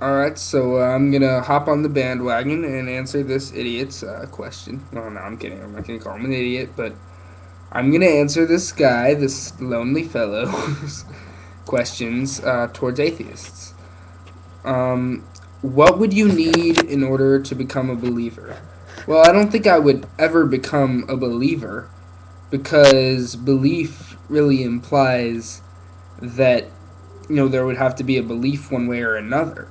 Alright, so I'm gonna hop on the bandwagon and answer this idiot's question. Well, no, I'm kidding. I'm not gonna call him an idiot, but I'm gonna answer this guy, this lonely fellow's questions towards atheists. Um, what would you need in order to become a believer? Well, I don't think I would ever become a believer because belief really implies that there would have to be a belief one way or another.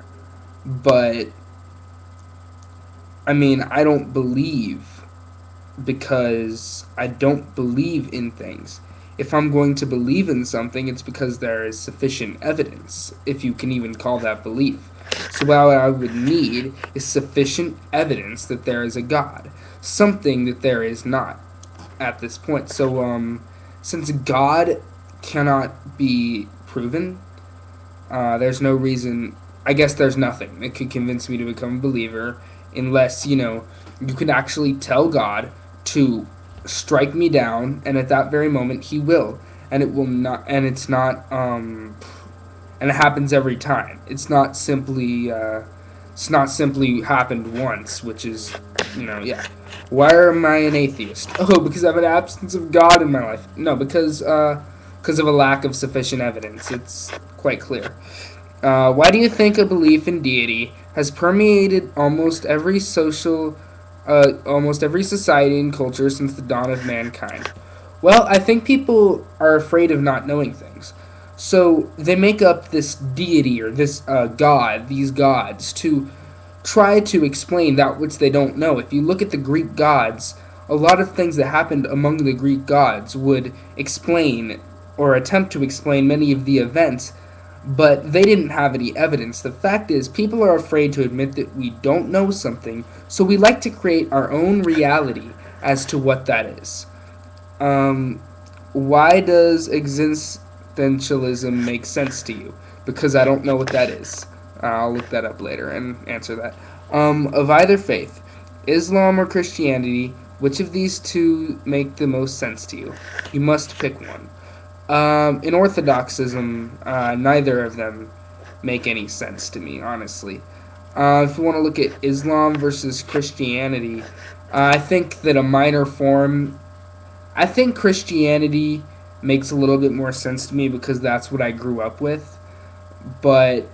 But I mean, I don't believe because I don't believe in things. If I'm going to believe in something, it's because there is sufficient evidence, if you can even call that belief. So what I would need is sufficient evidence that there is a God, something that there is not at this point. So since God cannot be proven, there's no reason. I guess there's nothing that could convince me to become a believer unless you can actually tell God to strike me down, and at that very moment He will, and it will not, and it's not, and it happens every time. It's not simply happened once, which is, yeah. Why am I an atheist? Oh, because I have an absence of God in my life. No, because of a lack of sufficient evidence. It's quite clear. Why do you think a belief in deity has permeated almost every society and culture since the dawn of mankind? Well, I think people are afraid of not knowing things, so they make up this deity or this god, these gods, to try to explain that which they don't know. If you look at the Greek gods, a lot of things that happened among the Greek gods would explain or attempt to explain many of the events, but they didn't have any evidence. The fact is, people are afraid to admit that we don't know something, so we like to create our own reality as to what that is. Um, why does existentialism make sense to you? Because I don't know what that is. I'll look that up later and answer that. Of either faith, Islam or Christianity, which of these two make the most sense to you? You must pick one. In Orthodoxism, neither of them make any sense to me, honestly. If you want to look at Islam versus Christianity, I think that a minor form. I think Christianity makes a little bit more sense to me because that's what I grew up with. But,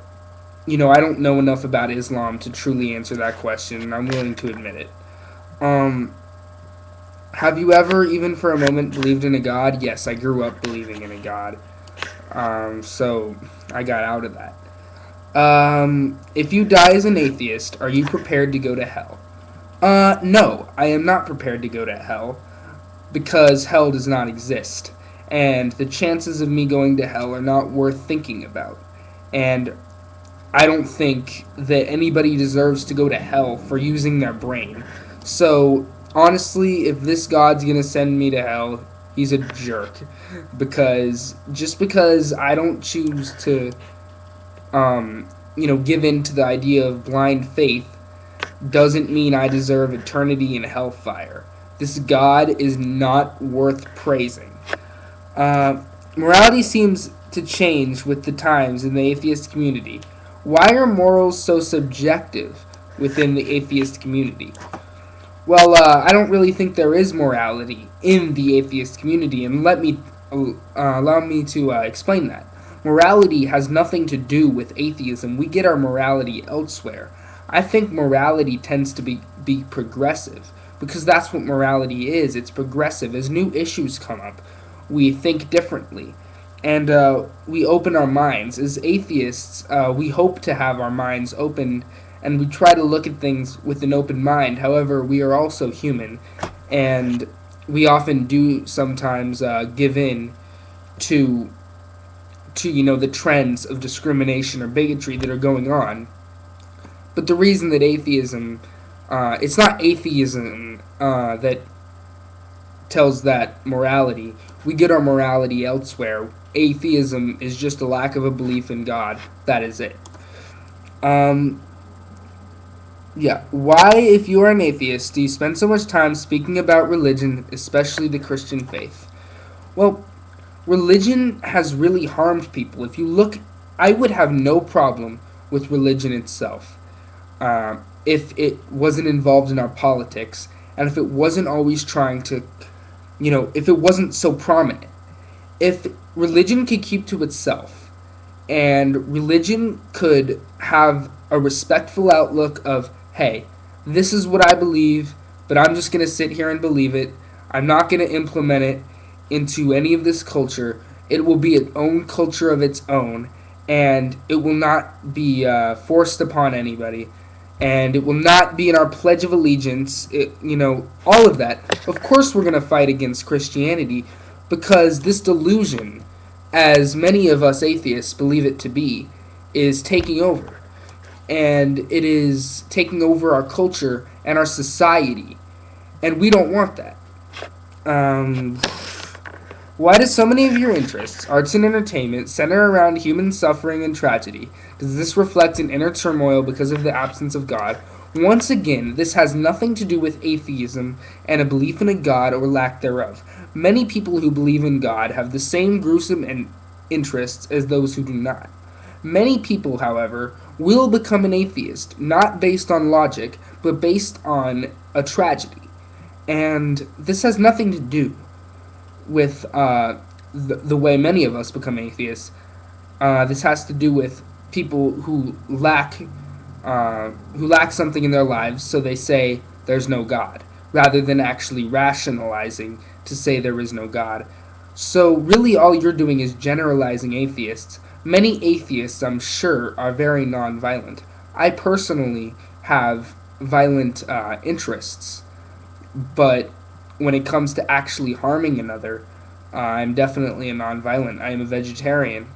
I don't know enough about Islam to truly answer that question, and I'm willing to admit it. Um, have you ever, even for a moment, believed in a God? Yes, I grew up believing in a God. So I got out of that. If you die as an atheist, are you prepared to go to hell? No, I am not prepared to go to hell because hell does not exist. And the chances of me going to hell are not worth thinking about. And I don't think that anybody deserves to go to hell for using their brain. So, honestly, if this God's gonna send me to hell, he's a jerk. Because, just because I don't choose to, give in to the idea of blind faith, doesn't mean I deserve eternity in hellfire. This God is not worth praising. Morality seems to change with the times in the atheist community. Why are morals so subjective within the atheist community? Well, I don't really think there is morality in the atheist community, and allow me to explain that. Morality has nothing to do with atheism. We get our morality elsewhere. I think morality tends to be progressive because that's what morality is. It's progressive. As new issues come up, we think differently. And we open our minds. As atheists, we hope to have our minds opened and we try to look at things with an open mind. However, we are also human, and we often do sometimes give in to the trends of discrimination or bigotry that are going on. But the reason that atheism, it's not atheism that tells that morality. We get our morality elsewhere. Atheism is just a lack of a belief in God. That is it. Um, yeah. Why, if you are an atheist, do you spend so much time speaking about religion, especially the Christian faith? Well, religion has really harmed people. If you look, I would have no problem with religion itself. If it wasn't involved in our politics, and if it wasn't always trying to, if it wasn't so prominent. If religion could keep to itself, and religion could have a respectful outlook of, hey, this is what I believe, but I'm just going to sit here and believe it. I'm not going to implement it into any of this culture. It will be its own culture of its own, and it will not be forced upon anybody, and it will not be in our Pledge of Allegiance, all of that. Of course we're going to fight against Christianity, because this delusion, as many of us atheists believe it to be, is taking over. And it is taking over our culture and our society. And we don't want that. Why do so many of your interests, arts and entertainment, center around human suffering and tragedy? Does this reflect an inner turmoil because of the absence of God? Once again, this has nothing to do with atheism and a belief in a God or lack thereof. Many people who believe in God have the same gruesome interests as those who do not. Many people, however, will become an atheist, not based on logic, but based on a tragedy. And this has nothing to do with the way many of us become atheists. This has to do with people who lack something in their lives, so they say there's no God, rather than actually rationalizing to say there is no God. So really all you're doing is generalizing atheists. Many atheists, I'm sure, are very nonviolent. I personally have violent interests, but when it comes to actually harming another, I'm definitely a nonviolent. I am a vegetarian,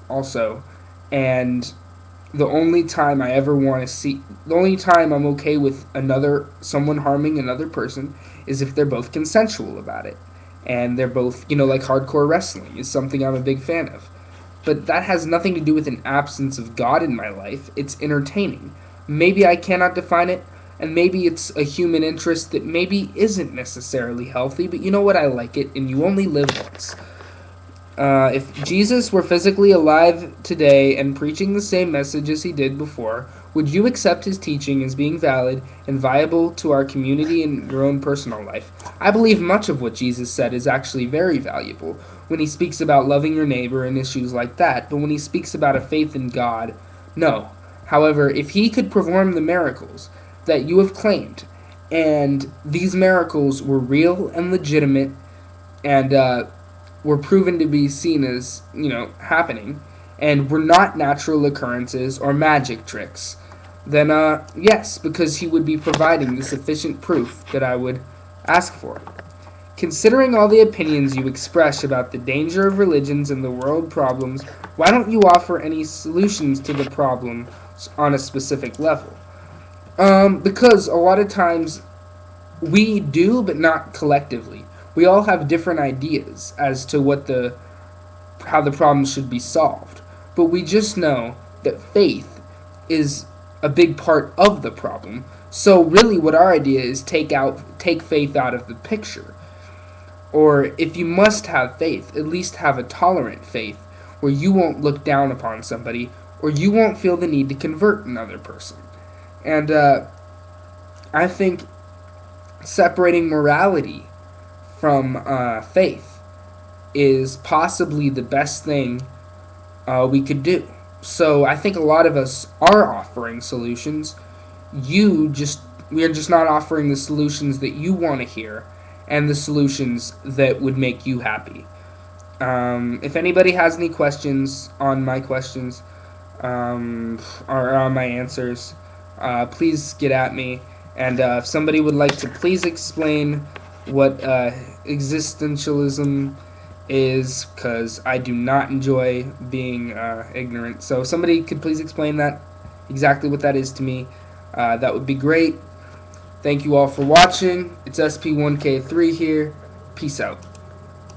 also, and the only time I'm okay with someone harming another person is if they're both consensual about it, and they're both, like hardcore wrestling is something I'm a big fan of. But that has nothing to do with an absence of God in my life. It's entertaining. Maybe I cannot define it, and maybe it's a human interest that maybe isn't necessarily healthy, but you know what? I like it, and you only live once. If Jesus were physically alive today and preaching the same message as he did before, would you accept his teaching as being valid and viable to our community and your own personal life? I believe much of what Jesus said is actually very valuable when he speaks about loving your neighbor and issues like that, but when he speaks about a faith in God, no. However, if he could perform the miracles that you have claimed, and these miracles were real and legitimate, and were proven to be seen as, happening, and were not natural occurrences or magic tricks, then yes, because he would be providing the sufficient proof that I would ask for. Considering all the opinions you express about the danger of religions and the world problems, why don't you offer any solutions to the problem on a specific level? Because a lot of times we do, but not collectively. We all have different ideas as to how the problem should be solved. But we just know that faith is a big part of the problem. So really what our idea is take faith out of the picture. Or if you must have faith, at least have a tolerant faith where you won't look down upon somebody or you won't feel the need to convert another person. And I think separating morality from faith is possibly the best thing we could do. So I think a lot of us are offering solutions. We are just not offering the solutions that you want to hear and the solutions that would make you happy. If anybody has any questions on my questions or on my answers, please get at me. And if somebody would like to please explain what existentialism is, because I do not enjoy being ignorant. So if somebody could please explain exactly what that is to me, that would be great. Thank you all for watching. It's SP1K3 here. Peace out.